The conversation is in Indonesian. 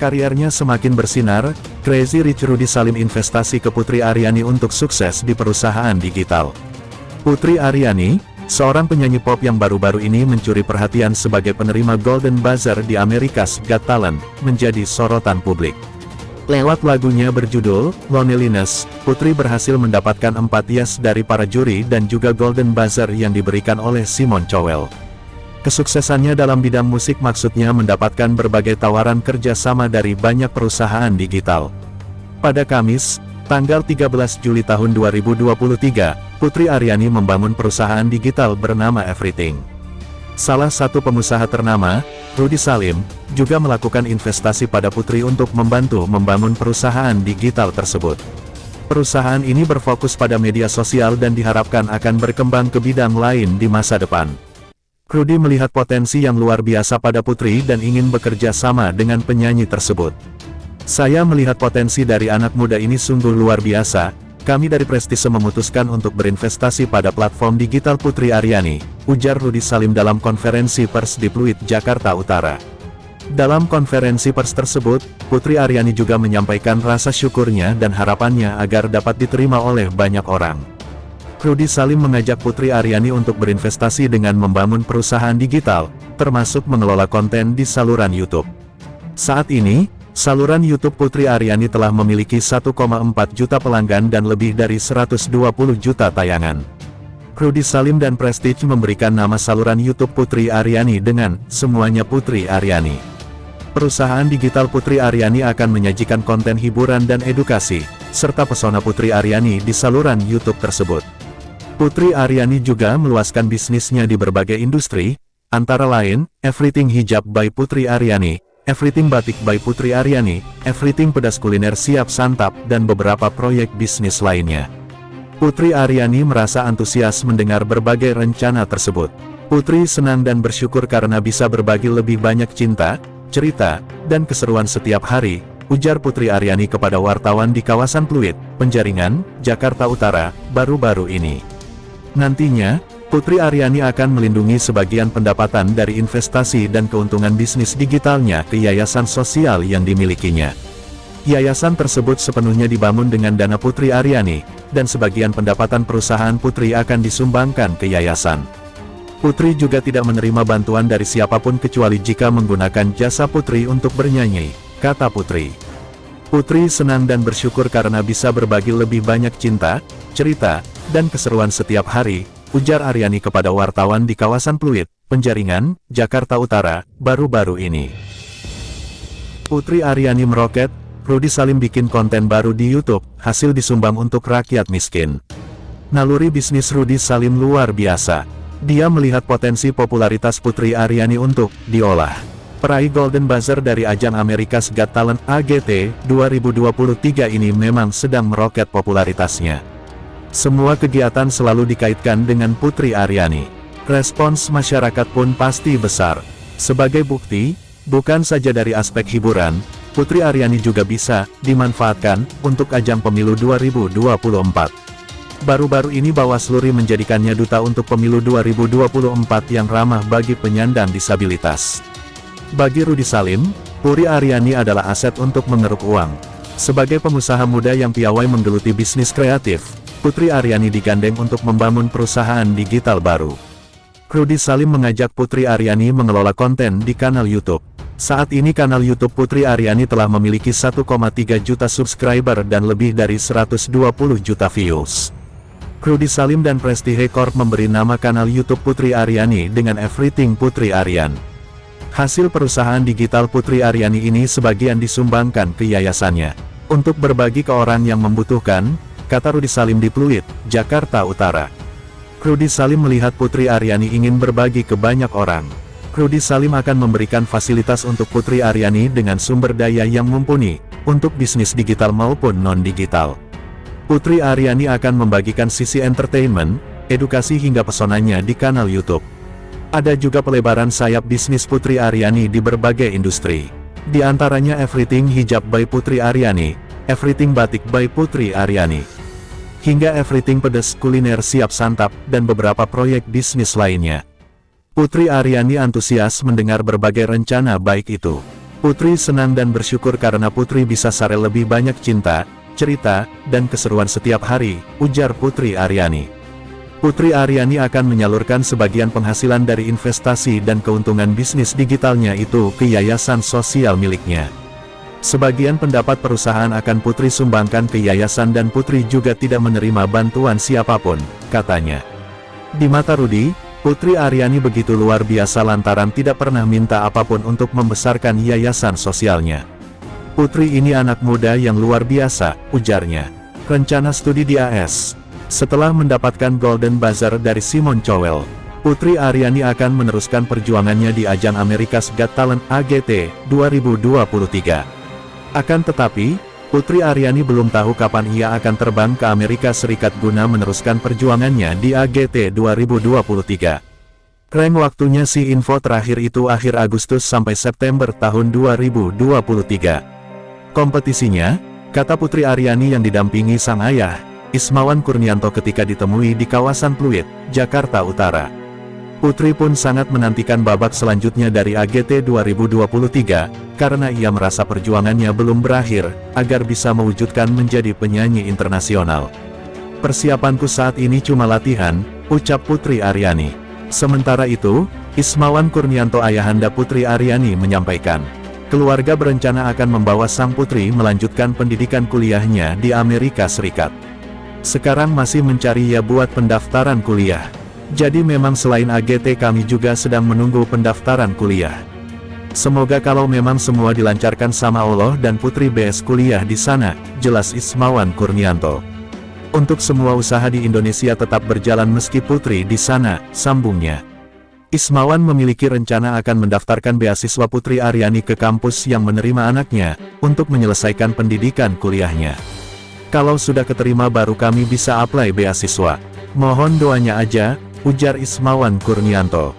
kariernya semakin bersinar, Crazy Rich Rudy Salim investasi ke Putri Aryani untuk sukses di perusahaan digital. Putri Aryani, seorang penyanyi pop yang baru-baru ini mencuri perhatian sebagai penerima Golden Buzzer di America's Got Talent, menjadi sorotan publik. Lewat lagunya berjudul Loneliness, Putri berhasil mendapatkan 4 yes dari para juri dan juga Golden Buzzer yang diberikan oleh Simon Cowell. Kesuksesannya dalam bidang musik maksudnya mendapatkan berbagai tawaran kerjasama dari banyak perusahaan digital. Pada Kamis, tanggal 13 Juli tahun 2023, Putri Aryani membangun perusahaan digital bernama Everything. Salah satu pengusaha ternama, Rudy Salim, juga melakukan investasi pada Putri untuk membantu membangun perusahaan digital tersebut. Perusahaan ini berfokus pada media sosial dan diharapkan akan berkembang ke bidang lain di masa depan. Rudy melihat potensi yang luar biasa pada Putri dan ingin bekerja sama dengan penyanyi tersebut. Saya melihat potensi dari anak muda ini sungguh luar biasa. Kami dari Prestise memutuskan untuk berinvestasi pada platform digital Putri Aryani, ujar Rudy Salim dalam konferensi pers di Pluit, Jakarta Utara. Dalam konferensi pers tersebut, Putri Aryani juga menyampaikan rasa syukurnya dan harapannya agar dapat diterima oleh banyak orang. Rudy Salim mengajak Putri Aryani untuk berinvestasi dengan membangun perusahaan digital, termasuk mengelola konten di saluran YouTube. Saat ini, saluran YouTube Putri Aryani telah memiliki 1,4 juta pelanggan dan lebih dari 120 juta tayangan. Rudy Salim dan Prestige memberikan nama saluran YouTube Putri Aryani dengan Semuanya Putri Aryani. Perusahaan digital Putri Aryani akan menyajikan konten hiburan dan edukasi, serta pesona Putri Aryani di saluran YouTube tersebut. Putri Aryani juga meluaskan bisnisnya di berbagai industri, antara lain, Everything Hijab by Putri Aryani, Everything Batik by Putri Aryani, Everything Pedas Kuliner Siap Santap, dan beberapa proyek bisnis lainnya. Putri Aryani merasa antusias mendengar berbagai rencana tersebut. Putri senang dan bersyukur karena bisa berbagi lebih banyak cinta, cerita, dan keseruan setiap hari, ujar Putri Aryani kepada wartawan di kawasan Pluit, Penjaringan, Jakarta Utara, baru-baru ini. Nantinya, Putri Aryani akan melindungi sebagian pendapatan dari investasi dan keuntungan bisnis digitalnya ke yayasan sosial yang dimilikinya. Yayasan tersebut sepenuhnya dibangun dengan dana Putri Aryani, dan sebagian pendapatan perusahaan Putri akan disumbangkan ke yayasan. Putri juga tidak menerima bantuan dari siapapun kecuali jika menggunakan jasa Putri untuk bernyanyi, kata Putri. Putri senang dan bersyukur karena bisa berbagi lebih banyak cinta, cerita, dan keseruan setiap hari, ujar Aryani kepada wartawan di kawasan Pluit, Penjaringan, Jakarta Utara, baru-baru ini. Putri Aryani meroket, Rudy Salim bikin konten baru di YouTube, hasil disumbang untuk rakyat miskin. Naluri bisnis Rudy Salim luar biasa. Dia melihat potensi popularitas Putri Aryani untuk diolah. Peraih Golden Buzzer dari ajang America's Got Talent AGT 2023 ini memang sedang meroket popularitasnya. Semua kegiatan selalu dikaitkan dengan Putri Aryani. Respons masyarakat pun pasti besar. Sebagai bukti, bukan saja dari aspek hiburan, Putri Aryani juga bisa dimanfaatkan untuk ajang pemilu 2024. Baru-baru ini Bawaslu RI menjadikannya duta untuk pemilu 2024 yang ramah bagi penyandang disabilitas. Bagi Rudy Salim, Putri Aryani adalah aset untuk mengeruk uang. Sebagai pengusaha muda yang piawai menggeluti bisnis kreatif, Putri Aryani digandeng untuk membangun perusahaan digital baru. Rudy Salim mengajak Putri Aryani mengelola konten di kanal YouTube. Saat ini kanal YouTube Putri Aryani telah memiliki 1,3 juta subscriber dan lebih dari 120 juta views. Rudy Salim dan Prestige Corp memberi nama kanal YouTube Putri Aryani dengan Everything Putri Aryan. Hasil perusahaan digital Putri Aryani ini sebagian disumbangkan ke yayasannya, untuk berbagi ke orang yang membutuhkan, kata Rudy Salim di Pluit, Jakarta Utara. Rudy Salim melihat Putri Aryani ingin berbagi ke banyak orang. Rudy Salim akan memberikan fasilitas untuk Putri Aryani dengan sumber daya yang mumpuni, untuk bisnis digital maupun non-digital. Putri Aryani akan membagikan sisi entertainment, edukasi hingga pesonanya di kanal YouTube. Ada juga pelebaran sayap bisnis Putri Aryani di berbagai industri. Di antaranya Everything Hijab by Putri Aryani, Everything Batik by Putri Aryani, hingga Everything Pedas Kuliner Siap Santap, dan beberapa proyek bisnis lainnya. Putri Aryani antusias mendengar berbagai rencana baik itu. Putri senang dan bersyukur karena Putri bisa share lebih banyak cinta, cerita, dan keseruan setiap hari, ujar Putri Aryani. Putri Aryani akan menyalurkan sebagian penghasilan dari investasi dan keuntungan bisnis digitalnya itu ke yayasan sosial miliknya. Sebagian pendapat perusahaan akan Putri sumbangkan ke yayasan dan Putri juga tidak menerima bantuan siapapun, katanya. Di mata Rudy, Putri Aryani begitu luar biasa lantaran tidak pernah minta apapun untuk membesarkan yayasan sosialnya. Putri ini anak muda yang luar biasa, ujarnya. Rencana studi di AS. Setelah mendapatkan Golden Buzzer dari Simon Cowell, Putri Aryani akan meneruskan perjuangannya di ajang America's Got Talent AGT 2023. Akan tetapi, Putri Aryani belum tahu kapan ia akan terbang ke Amerika Serikat guna meneruskan perjuangannya di AGT 2023. Reng waktunya si info terakhir itu akhir Agustus sampai September tahun 2023. Kompetisinya, kata Putri Aryani yang didampingi sang ayah, Ismawan Kurnianto ketika ditemui di kawasan Pluit, Jakarta Utara. Putri pun sangat menantikan babak selanjutnya dari AGT 2023, karena ia merasa perjuangannya belum berakhir, agar bisa mewujudkan menjadi penyanyi internasional. Persiapanku saat ini cuma latihan, ucap Putri Aryani. Sementara itu, Ismawan Kurnianto ayahanda Putri Aryani menyampaikan, keluarga berencana akan membawa sang putri melanjutkan pendidikan kuliahnya di Amerika Serikat. Sekarang masih mencari ya buat pendaftaran kuliah. Jadi memang selain AGT kami juga sedang menunggu pendaftaran kuliah. Semoga kalau memang semua dilancarkan sama Allah dan Putri BS kuliah di sana, jelas Ismawan Kurnianto. Untuk semua usaha di Indonesia tetap berjalan meski Putri di sana, sambungnya. Ismawan memiliki rencana akan mendaftarkan beasiswa Putri Aryani ke kampus yang menerima anaknya, untuk menyelesaikan pendidikan kuliahnya. Kalau sudah keterima baru kami bisa apply beasiswa. Mohon doanya aja, ujar Ismawan Kurnianto.